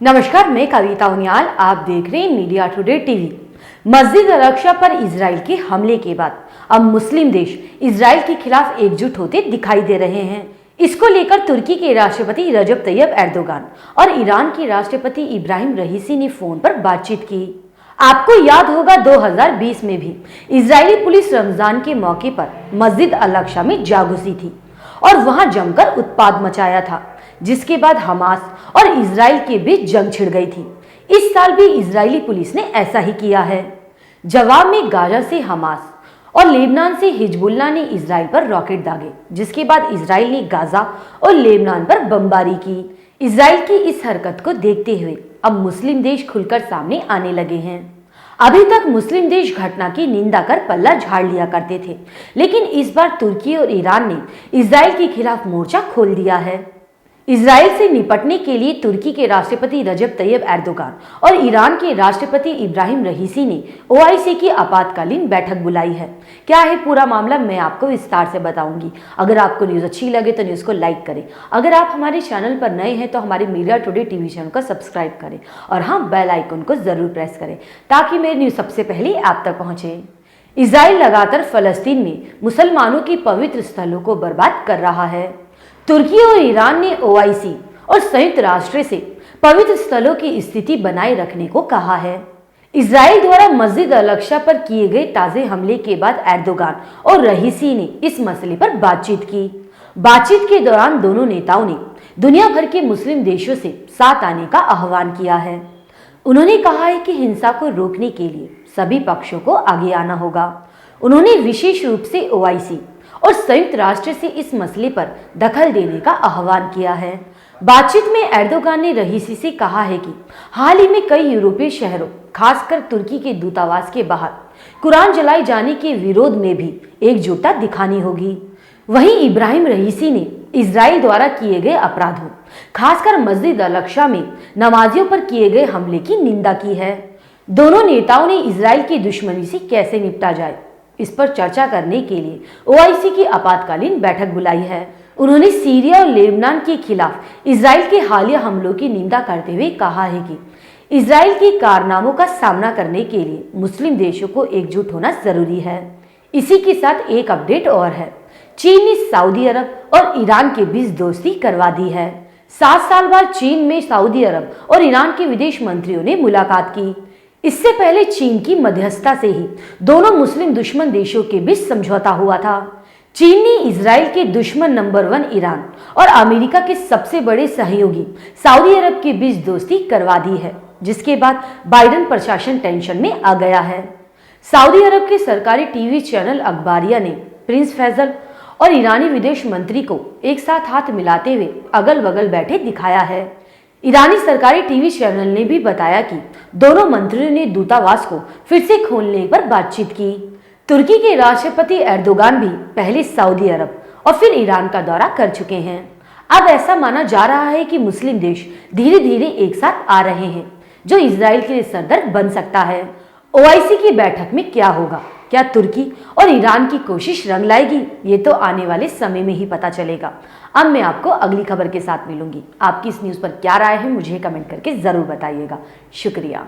नमस्कार, मैं कविता उनियाल। आप देख रहे हैं मीडिया टुडे टीवी। मस्जिद अल-अक्सा पर इजराइल के हमले के बाद अब मुस्लिम देश इजराइल के खिलाफ एकजुट होते दिखाई दे रहे हैं। इसको लेकर तुर्की के राष्ट्रपति रजब तैयब एर्दोगान और ईरान के राष्ट्रपति इब्राहिम रईसी ने फोन पर बातचीत की। आपको याद होगा 2020 में भी इजरायली पुलिस रमजान के मौके पर मस्जिद अल-अक्सा में जा घुसी थी और वहां जमकर उत्पात मचाया था, जिसके बाद हमास और इजराइल के बीच जंग छिड़ गई थी। इस साल भी इजरायली पुलिस ने ऐसा ही किया है। जवाब में गाजा से हमास और लेबनान से हिजबुल्लाह ने इजराइल पर रॉकेट दागे, जिसके बाद इजराइल ने गाजा और लेबनान पर बमबारी की। इजराइल की इस हरकत को देखते हुए अब मुस्लिम देश खुलकर सामने आने लगे हैं। अभी तक मुस्लिम देश घटना की निंदा कर पल्ला झाड़ लिया करते थे, लेकिन इस बार तुर्की और ईरान ने इजराइल के खिलाफ मोर्चा खोल दिया है। इजराइल से निपटने के लिए तुर्की के राष्ट्रपति रजब तैयब एर्दोगान और ईरान के राष्ट्रपति इब्राहिम रईसी ने ओआईसी की आपातकालीन बैठक बुलाई है। क्या है पूरा मामला, मैं आपको विस्तार से बताऊंगी। अगर आपको न्यूज़ अच्छी लगे तो न्यूज़ को लाइक करें। अगर आप हमारे चैनल पर नए हैं तो हमारे मीडिया टुडे टीवी चैनल को सब्सक्राइब करें और हाँ, बेल आइकन को जरूर प्रेस करें ताकि मेरी न्यूज़ सबसे पहले आप तक पहुंचे। इजराइल लगातार फलस्तीन में मुसलमानों की पवित्र स्थलों को बर्बाद कर रहा है। तुर्की और ईरान ने ओआईसी और संयुक्त राष्ट्र से पवित्र स्थलों की स्थिति बनाए रखने को कहा है। इजराइल द्वारा मस्जिद अल-अक्सा पर किए गए ताजे हमले के बाद एर्दोगान और रईसी ने इस मसले पर बातचीत की। बातचीत के दौरान दोनों नेताओं ने दुनिया भर के मुस्लिम देशों से साथ आने का आह्वान किया है। उन्होंने कहा है कि हिंसा को रोकने के लिए सभी पक्षों को आगे आना होगा। उन्होंने विशेष रूप से ओआईसी और संयुक्त राष्ट्र से इस मसले पर दखल देने का आह्वान किया है। बातचीत में एर्दोगान ने रईसी से कहा है कि हाल ही में कई यूरोपीय शहरों, खासकर तुर्की के दूतावास के बाहर कुरान जलाए जाने के विरोध में भी एकजुटता दिखानी होगी। वहीं इब्राहिम रईसी ने इजराइल द्वारा किए गए अपराधों, खासकर मस्जिद अल-अक्सा में नमाजियों पर किए गए हमले की निंदा की है। दोनों नेताओं ने इजराइल की दुश्मनी से कैसे निपटा जाए, इस पर चर्चा करने के लिए ओआईसी की आपातकालीन बैठक बुलाई है। उन्होंने सीरिया और लेबनान के खिलाफ इजराइल के हालिया हमलों की निंदा करते हुए कहा है कि इजराइल के कारनामों का सामना करने के लिए मुस्लिम देशों को एकजुट होना जरूरी है। इसी के साथ एक अपडेट और है। चीन ने सऊदी अरब और ईरान के बीच दोस्ती करवा दी है। 7 साल बाद चीन में सऊदी अरब और ईरान के विदेश मंत्रियों ने मुलाकात की। इससे पहले चीन की मध्यस्थता से ही दोनों मुस्लिम दुश्मन देशों के बीच समझौता हुआ था। चीन ने इजराइल के दुश्मन नंबर 1 ईरान और अमेरिका के सबसे बड़े सहयोगी सऊदी अरब के बीच दोस्ती करवा दी है, जिसके बाद बाइडेन प्रशासन टेंशन में आ गया है। सऊदी अरब के सरकारी टीवी चैनल अखबारिया ने प्रिंस फैजल और ईरानी विदेश मंत्री को एक साथ हाथ मिलाते हुए अगल बगल बैठे दिखाया है। ईरानी सरकारी टीवी चैनल ने भी बताया कि दोनों मंत्रियों ने दूतावास को फिर से खोलने पर बातचीत की। तुर्की के राष्ट्रपति एर्दोगान भी पहले सऊदी अरब और फिर ईरान का दौरा कर चुके हैं। अब ऐसा माना जा रहा है कि मुस्लिम देश धीरे धीरे एक साथ आ रहे हैं, जो इजराइल के लिए सरदर्द बन सकता है। ओआईसी की बैठक में क्या होगा, क्या तुर्की और ईरान की कोशिश रंग लाएगी, ये तो आने वाले समय में ही पता चलेगा। अब मैं आपको अगली खबर के साथ मिलूंगी। आपकी इस न्यूज़ पर क्या राय है, मुझे कमेंट करके जरूर बताइएगा। शुक्रिया।